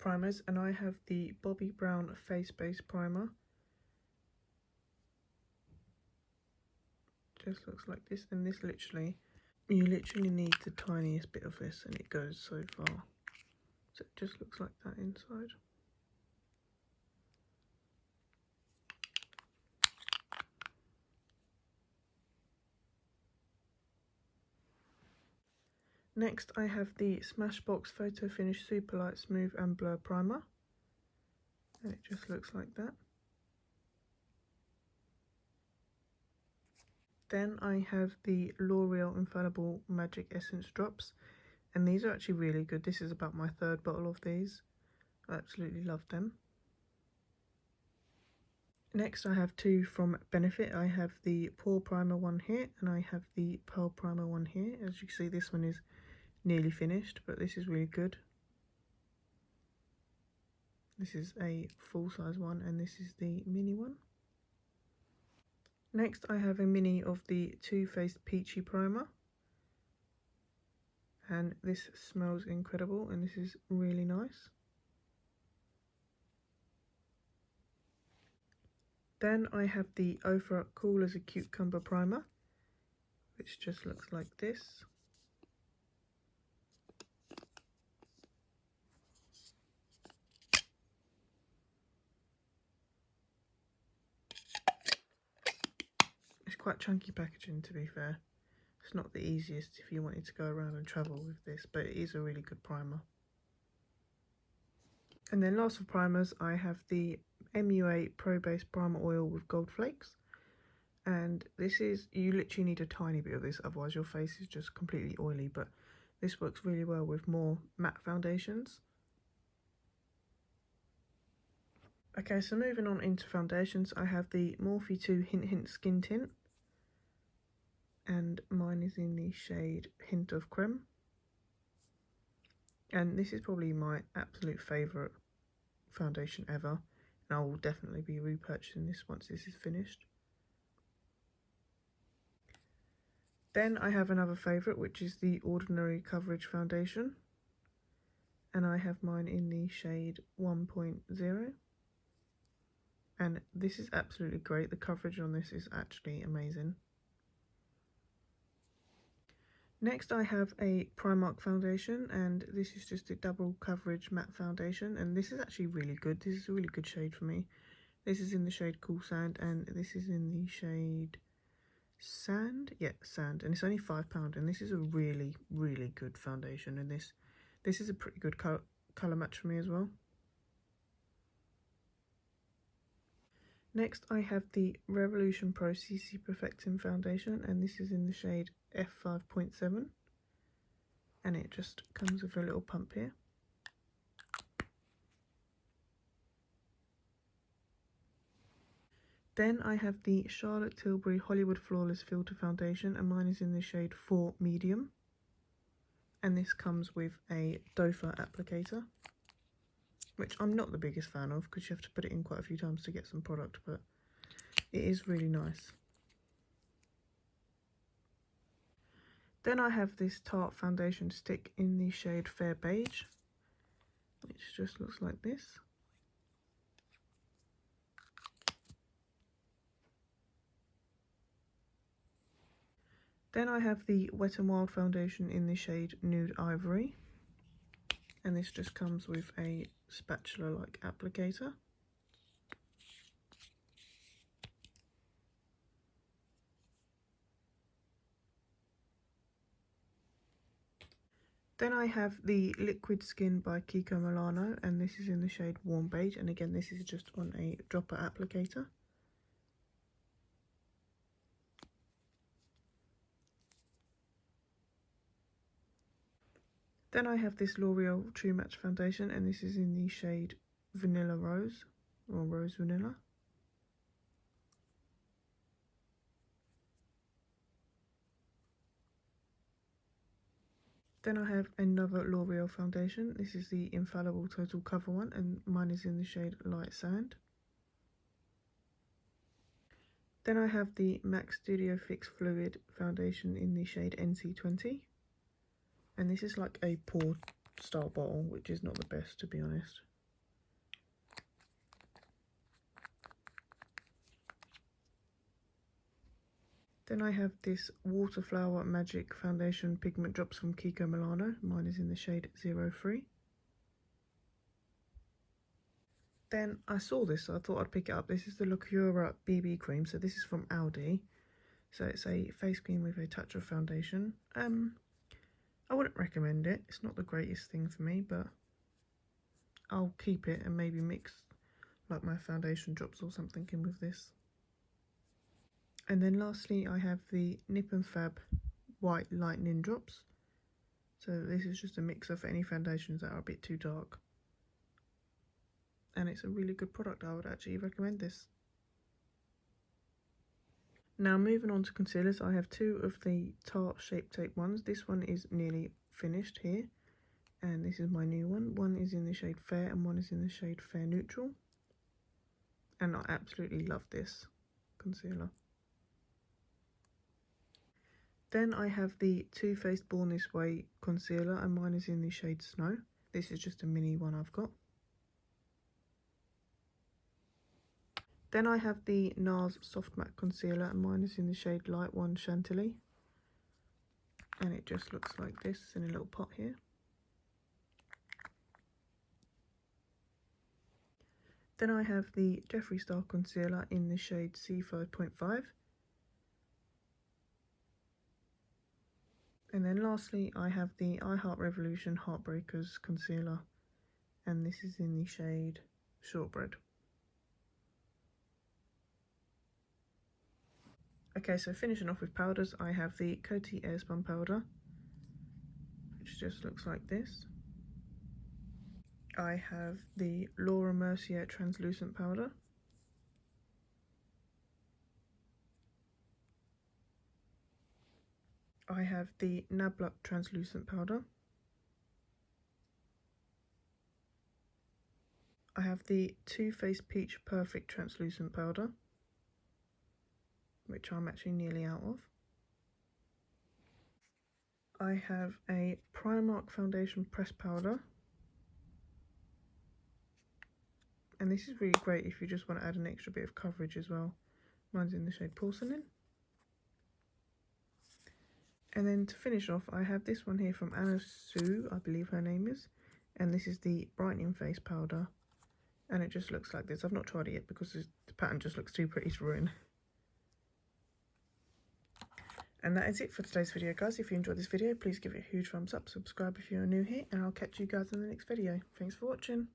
primers, and I have the Bobbi Brown Face Base Primer. Just looks like this, and this you literally need the tiniest bit of this and it goes so far. So it just looks like that inside. Next I have the Smashbox Photo Finish Super Light Smooth and Blur Primer, and it just looks like that. Then I have the Loreal Infallible Magic Essence Drops, and these are actually really good. This is about my third bottle of these. I absolutely love them. Next I have two from Benefit. I have the Pore Primer one here, and I have the Pearl Primer one here. As you can see, this one is nearly finished, but this is really good. This is a full size one, and this is the mini one. Next I have a mini of the Too Faced Peachy Primer, and this smells incredible, and this is really nice. Then I have the Ofra Cool as a Cucumber Primer, which just looks like this. It's quite chunky packaging, to be fair. It's not the easiest if you wanted to go around and travel with this, but it is a really good primer. And then last for primers, I have the MUA Pro Base Primer Oil with Gold Flakes. And this is, you literally need a tiny bit of this, otherwise your face is just completely oily, but this works really well with more matte foundations. Okay, so moving on into foundations, I have the Morphe 2 Hint Hint Skin Tint, and mine is in the shade Hint of Creme. And this is probably my absolute favourite foundation ever, and I will definitely be repurchasing this once this is finished. Then I have another favourite, which is the Ordinary Coverage Foundation, and I have mine in the shade 1.0. And this is absolutely great. The coverage on this is actually amazing. Next I have a Primark foundation, and this is just a double coverage matte foundation, and this is actually really good. This is a really good shade for me. This is in the shade Cool Sand, and this is in the shade Sand. Yeah, Sand, and it's only £5, and this is a really, really good foundation, and this is a pretty good colour match for me as well. Next I have the Revolution Pro CC Perfecting Foundation, and this is in the shade F5.7, and it just comes with a little pump here. Then I have the Charlotte Tilbury Hollywood Flawless Filter Foundation, and mine is in the shade 4 Medium, and this comes with a doe-foot applicator, which I'm not the biggest fan of because you have to put it in quite a few times to get some product, but it is really nice. Then I have this Tarte foundation stick in the shade Fair Beige, which just looks like this. Then I have the Wet n Wild foundation in the shade Nude Ivory, and this just comes with a spatula-like applicator. Then I have the Liquid Skin by Kiko Milano, and this is in the shade Warm Beige, and again this is just on a dropper applicator. Then I have this L'Oreal True Match foundation, and this is in the shade Vanilla Rose, or Rose Vanilla. Then I have another L'Oreal foundation. This is the Infallible Total Cover one, and mine is in the shade Light Sand. Then I have the MAC Studio Fix Fluid foundation in the shade NC20. And this is like a pour style bottle, which is not the best, to be honest. Then I have this Waterflower Magic Foundation Pigment Drops from Kiko Milano. Mine is in the shade 03. Then I saw this, so I thought I'd pick it up. This is the Loreal BB Cream, so this is from Aldi. So it's a face cream with a touch of foundation. I wouldn't recommend it. It's not the greatest thing for me, but I'll keep it and maybe mix like my foundation drops or something in with this. And then lastly, I have the Nip and Fab White Lightening Drops. So this is just a mixer for any foundations that are a bit too dark. And it's a really good product. I would actually recommend this. Now moving on to concealers, I have two of the Tarte Shape Tape ones. This one is nearly finished here, and this is my new one. One is in the shade Fair and one is in the shade Fair Neutral. And I absolutely love this concealer. Then I have the Too Faced Born This Way concealer, and mine is in the shade Snow. This is just a mini one I've got. Then I have the Nars Soft Matte Concealer, and mine is in the shade Light One Chantilly. And it just looks like this in a little pot here. Then I have the Jeffree Star Concealer in the shade C5.5. And then lastly, I have the I Heart Revolution Heartbreakers Concealer. And this is in the shade Shortbread. Okay, so finishing off with powders, I have the Coty Airspun powder, which just looks like this. I have the Laura Mercier translucent powder. I have the Nabluck translucent powder. I have the Too Faced Peach Perfect translucent powder, which I'm actually nearly out of. I have a Primark Foundation pressed powder. And this is really great if you just want to add an extra bit of coverage as well. Mine's in the shade Porcelain. And then to finish off, I have this one here from Anna Sue, I believe her name is. And this is the Brightening Face Powder. And it just looks like this. I've not tried it yet because the pattern just looks too pretty to ruin. And that is it for today's video, guys. If you enjoyed this video, please give it a huge thumbs up, subscribe if you're new here, and I'll catch you guys in the next video. Thanks for watching.